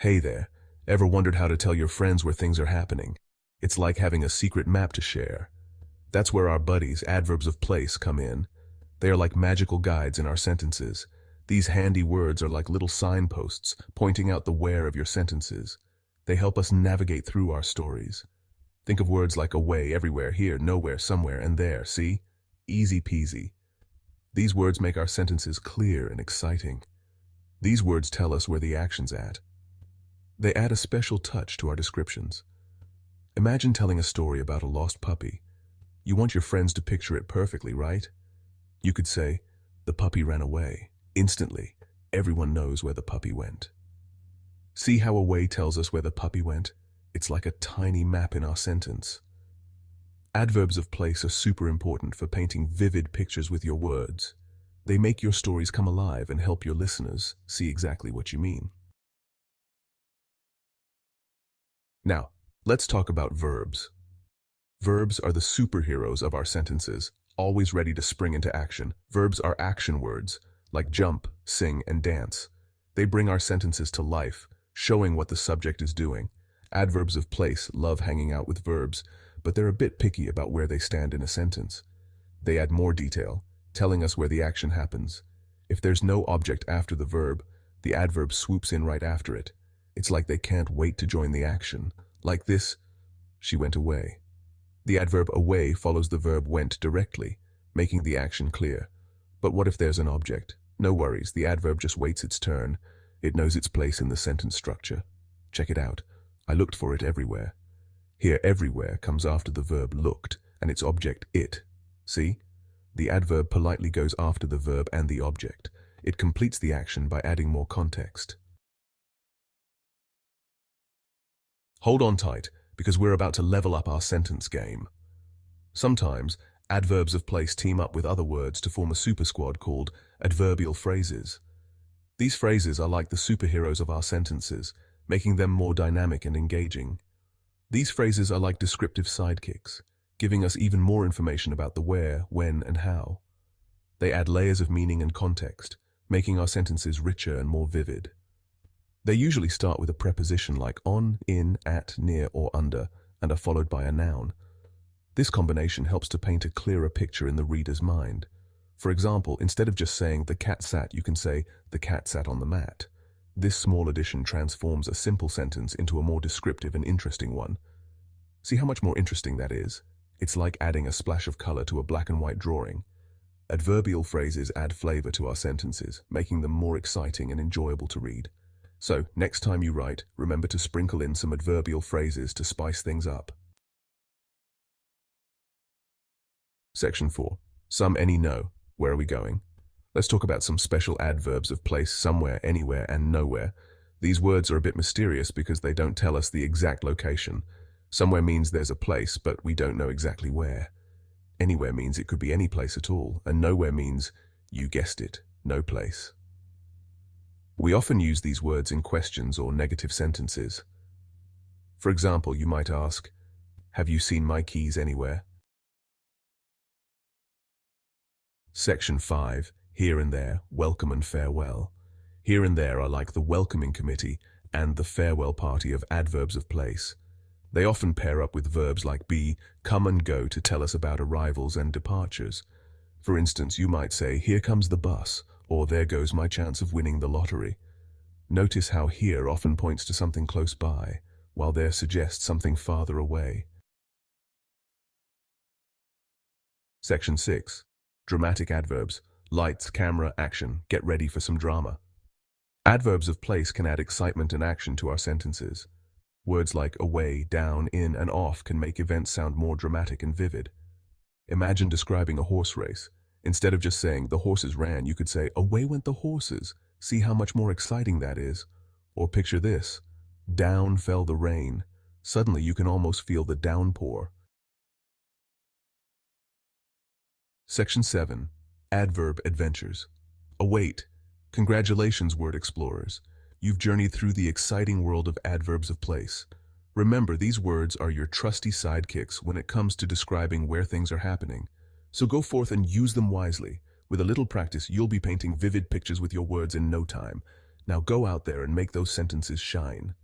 Hey there, ever wondered how to tell your friends where things are happening? It's like having a secret map to share. That's where our buddies, adverbs of place, come in. They are like magical guides in our sentences. These handy words are like little signposts pointing out the where of your sentences. They help us navigate through our stories. Think of words like away, everywhere, here, nowhere, somewhere, and there, see? Easy peasy. These words make our sentences clear and exciting. These words tell us where the action's at. They add a special touch to our descriptions. Imagine telling a story about a lost puppy. You want your friends to picture it perfectly, right? You could say, the puppy ran away. Instantly, everyone knows where the puppy went. See how away tells us where the puppy went? It's like a tiny map in our sentence. Adverbs of place are super important for painting vivid pictures with your words. They make your stories come alive and help your listeners see exactly what you mean. Now, let's talk about verbs. Verbs are the superheroes of our sentences, always ready to spring into action. Verbs are action words, like jump, sing, and dance. They bring our sentences to life, showing what the subject is doing. Adverbs of place love hanging out with verbs, but they're a bit picky about where they stand in a sentence. They add more detail, telling us where the action happens. If there's no object after the verb, the adverb swoops in right after it. It's like they can't wait to join the action. Like this, she went away. The adverb away follows the verb went directly, making the action clear. But what if there's an object? No worries, the adverb just waits its turn. It knows its place in the sentence structure. Check it out. I looked for it everywhere. Here, everywhere comes after the verb looked, and its object it. See? The adverb politely goes after the verb and the object. It completes the action by adding more context. Hold on tight, because we're about to level up our sentence game. Sometimes, adverbs of place team up with other words to form a super squad called adverbial phrases. These phrases are like the superheroes of our sentences, making them more dynamic and engaging. These phrases are like descriptive sidekicks, giving us even more information about the where, when, and how. They add layers of meaning and context, making our sentences richer and more vivid. They usually start with a preposition like on, in, at, near, or under, and are followed by a noun. This combination helps to paint a clearer picture in the reader's mind. For example, instead of just saying the cat sat, you can say the cat sat on the mat. This small addition transforms a simple sentence into a more descriptive and interesting one. See how much more interesting that is? It's like adding a splash of color to a black and white drawing. Adverbial phrases add flavor to our sentences, making them more exciting and enjoyable to read. So, next time you write, remember to sprinkle in some adverbial phrases to spice things up. Section 4. Some, any, no. Where are we going? Let's talk about some special adverbs of place, somewhere, anywhere, and nowhere. These words are a bit mysterious because they don't tell us the exact location. Somewhere means there's a place, but we don't know exactly where. Anywhere means it could be any place at all, and nowhere means, you guessed it, no place. We often use these words in questions or negative sentences. For example, you might ask, have you seen my keys anywhere? Section 5. Here and there, welcome and farewell. Here and there are like the welcoming committee and the farewell party of adverbs of place. They often pair up with verbs like be, come and go to tell us about arrivals and departures. For instance, you might say, here comes the bus, or there goes my chance of winning the lottery. Notice how here often points to something close by, while there suggests something farther away. Section 6. Dramatic adverbs. Lights, camera, action. Get ready for some drama. Adverbs of place can add excitement and action to our sentences. Words like away, down, in, and off can make events sound more dramatic and vivid. Imagine describing a horse race. Instead of just saying, the horses ran, you could say, away went the horses. See how much more exciting that is? Or picture this. Down fell the rain. Suddenly you can almost feel the downpour. Section 7. Adverb adventures. Await. Congratulations, word explorers. You've journeyed through the exciting world of adverbs of place. Remember, these words are your trusty sidekicks when it comes to describing where things are happening. So go forth and use them wisely. With a little practice, you'll be painting vivid pictures with your words in no time. Now go out there and make those sentences shine.